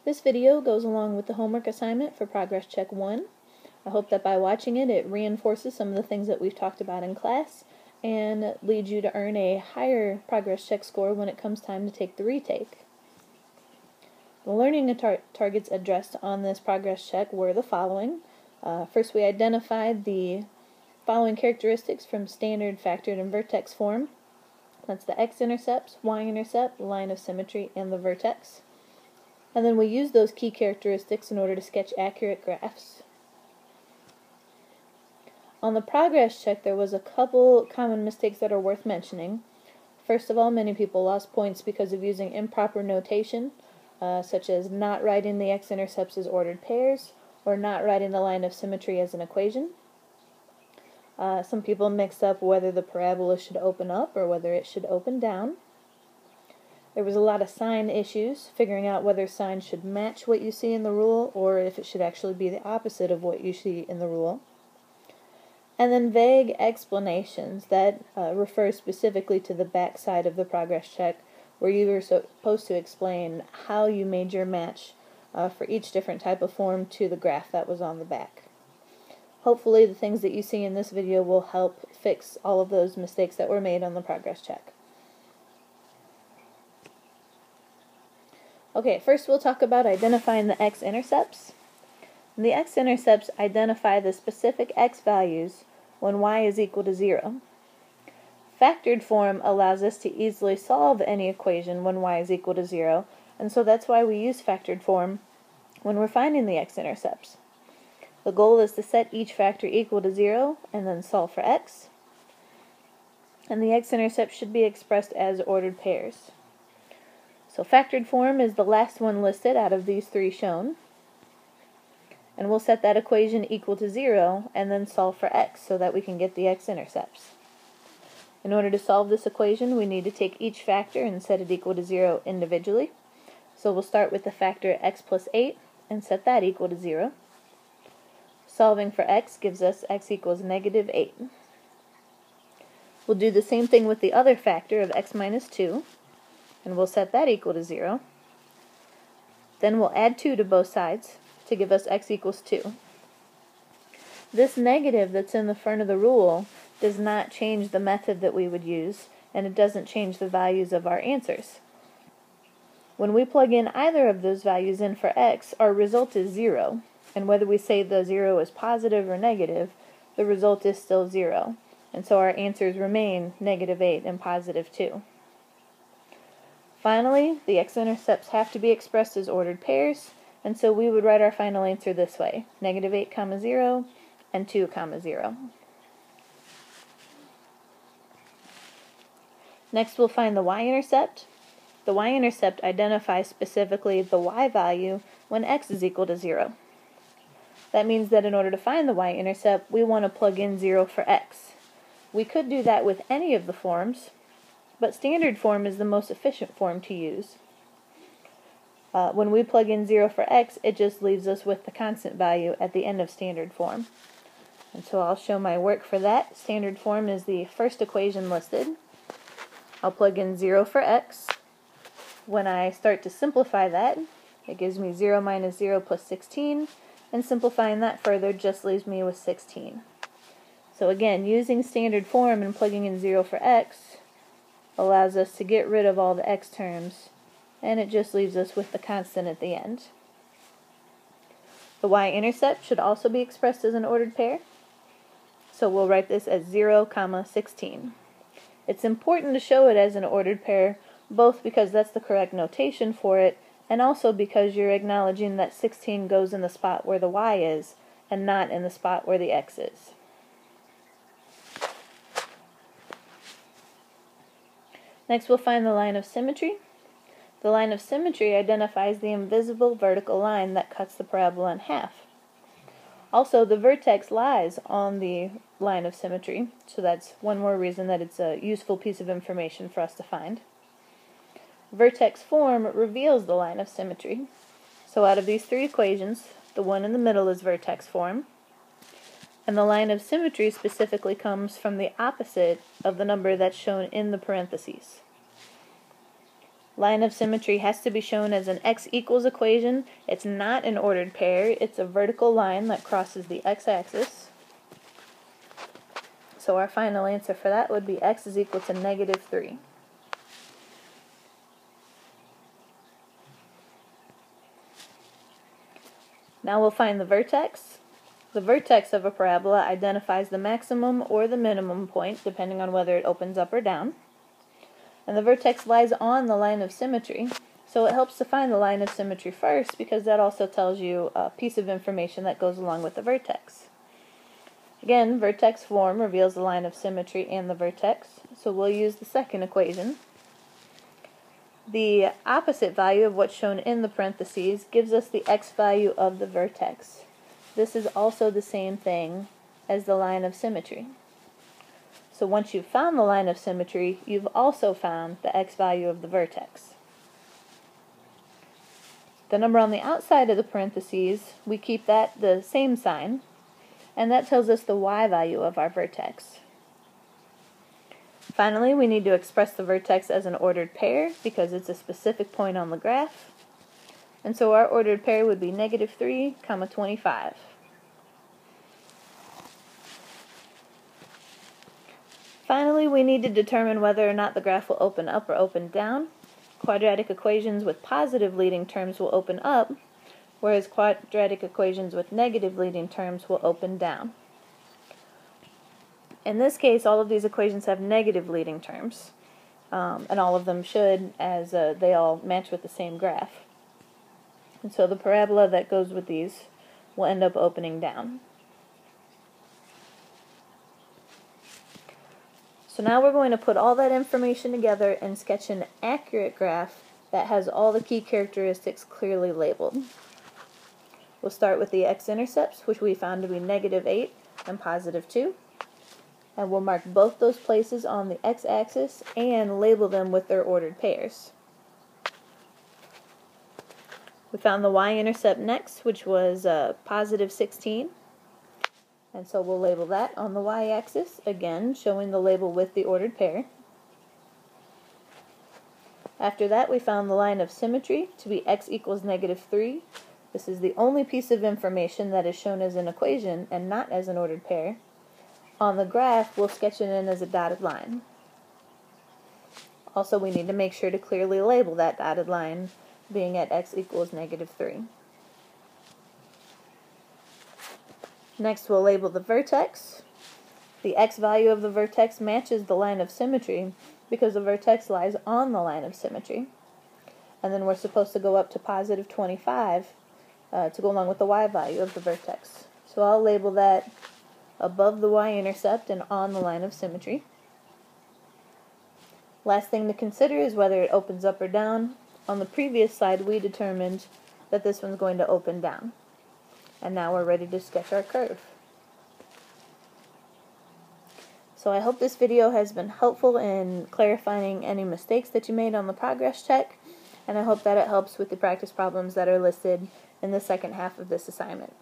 This video goes along with the homework assignment for Progress Check 1. I hope that by watching it, it reinforces some of the things that we've talked about in class and leads you to earn a higher Progress Check score when it comes time to take the retake. The learning targets addressed on this Progress Check were the following. First, we identified the following characteristics from standard, factored, and vertex form. That's the x-intercepts, y-intercept, line of symmetry, and the vertex. And then we use those key characteristics in order to sketch accurate graphs. On the progress check, there was a couple common mistakes that are worth mentioning. First of all, many people lost points because of using improper notation, such as not writing the x-intercepts as ordered pairs, or not writing the line of symmetry as an equation. Some people mixed up whether the parabola should open up or whether it should open down. There was a lot of sign issues, figuring out whether signs should match what you see in the rule or if it should actually be the opposite of what you see in the rule. And then vague explanations that refer specifically to the back side of the progress check, where you were supposed to explain how you made your match for each different type of form to the graph that was on the back. Hopefully the things that you see in this video will help fix all of those mistakes that were made on the progress check. Okay, first we'll talk about identifying the x-intercepts. The x-intercepts identify the specific x values when y is equal to 0. Factored form allows us to easily solve any equation when y is equal to 0, and so that's why we use factored form when we're finding the x-intercepts. The goal is to set each factor equal to 0 and then solve for x. And the x-intercept should be expressed as ordered pairs. So factored form is the last one listed out of these three shown. And we'll set that equation equal to 0 and then solve for x so that we can get the x-intercepts. In order to solve this equation, we need to take each factor and set it equal to 0 individually. So we'll start with the factor x plus 8 and set that equal to 0. Solving for x gives us x equals negative 8. We'll do the same thing with the other factor of x minus 2, and we'll set that equal to 0. Then we'll add 2 to both sides to give us x equals 2. This negative that's in the front of the rule does not change the method that we would use, and it doesn't change the values of our answers. When we plug in either of those values in for x, our result is 0. And whether we say the 0 is positive or negative, the result is still 0. And so our answers remain negative 8 and positive 2. Finally, the x-intercepts have to be expressed as ordered pairs, and so we would write our final answer this way: negative 8, 0, and 2, 0. Next, we'll find the y-intercept. The y-intercept identifies specifically the y value when x is equal to 0. That means that in order to find the y-intercept, we want to plug in 0 for x. We could do that with any of the forms, but standard form is the most efficient form to use. When we plug in 0 for x, it just leaves us with the constant value at the end of standard form. And so I'll show my work for that. Standard form is the first equation listed. I'll plug in 0 for x. When I start to simplify that, it gives me 0 minus 0 plus 16, and simplifying that further just leaves me with 16. So again, using standard form and plugging in 0 for x allows us to get rid of all the x terms, and it just leaves us with the constant at the end. The y-intercept should also be expressed as an ordered pair, so we'll write this as 0, 16. It's important to show it as an ordered pair, both because that's the correct notation for it, and also because you're acknowledging that 16 goes in the spot where the y is, and not in the spot where the x is. Next, we'll find the line of symmetry. The line of symmetry identifies the invisible vertical line that cuts the parabola in half. Also, the vertex lies on the line of symmetry, so that's one more reason that it's a useful piece of information for us to find. Vertex form reveals the line of symmetry. So out of these three equations, the one in the middle is vertex form, and the line of symmetry specifically comes from the opposite of the number that's shown in the parentheses. Line of symmetry has to be shown as an x equals equation. It's not an ordered pair, it's a vertical line that crosses the x-axis. So our final answer for that would be x is equal to -3. Now we'll find the vertex. The vertex of a parabola identifies the maximum or the minimum point, depending on whether it opens up or down. And the vertex lies on the line of symmetry, so it helps to find the line of symmetry first because that also tells you a piece of information that goes along with the vertex. Again, vertex form reveals the line of symmetry and the vertex, so we'll use the second equation. The opposite value of what's shown in the parentheses gives us the x value of the vertex. This is also the same thing as the line of symmetry. So once you've found the line of symmetry, you've also found the x value of the vertex. The number on the outside of the parentheses, we keep that the same sign, and that tells us the y value of our vertex. Finally, we need to express the vertex as an ordered pair because it's a specific point on the graph. And so our ordered pair would be -3, 25. Finally, we need to determine whether or not the graph will open up or open down. Quadratic equations with positive leading terms will open up, whereas quadratic equations with negative leading terms will open down. In this case, all of these equations have negative leading terms, and all of them should, as they all match with the same graph. And so the parabola that goes with these will end up opening down. So now we're going to put all that information together and sketch an accurate graph that has all the key characteristics clearly labeled. We'll start with the x-intercepts, which we found to be -8 and +2. And we'll mark both those places on the x-axis and label them with their ordered pairs. We found the y-intercept next, which was +16. And so we'll label that on the y-axis, again showing the label with the ordered pair. After that, we found the line of symmetry to be x equals -3. This is the only piece of information that is shown as an equation and not as an ordered pair. On the graph, we'll sketch it in as a dotted line. Also, we need to make sure to clearly label that dotted line being at x equals -3. Next, we'll label the vertex. The x value of the vertex matches the line of symmetry because the vertex lies on the line of symmetry. And then we're supposed to go up to +25 to go along with the y value of the vertex. So I'll label that above the y-intercept and on the line of symmetry. Last thing to consider is whether it opens up or down. On the previous slide, we determined that this one's going to open down. And now we're ready to sketch our curve. So I hope this video has been helpful in clarifying any mistakes that you made on the progress check, and I hope that it helps with the practice problems that are listed in the second half of this assignment.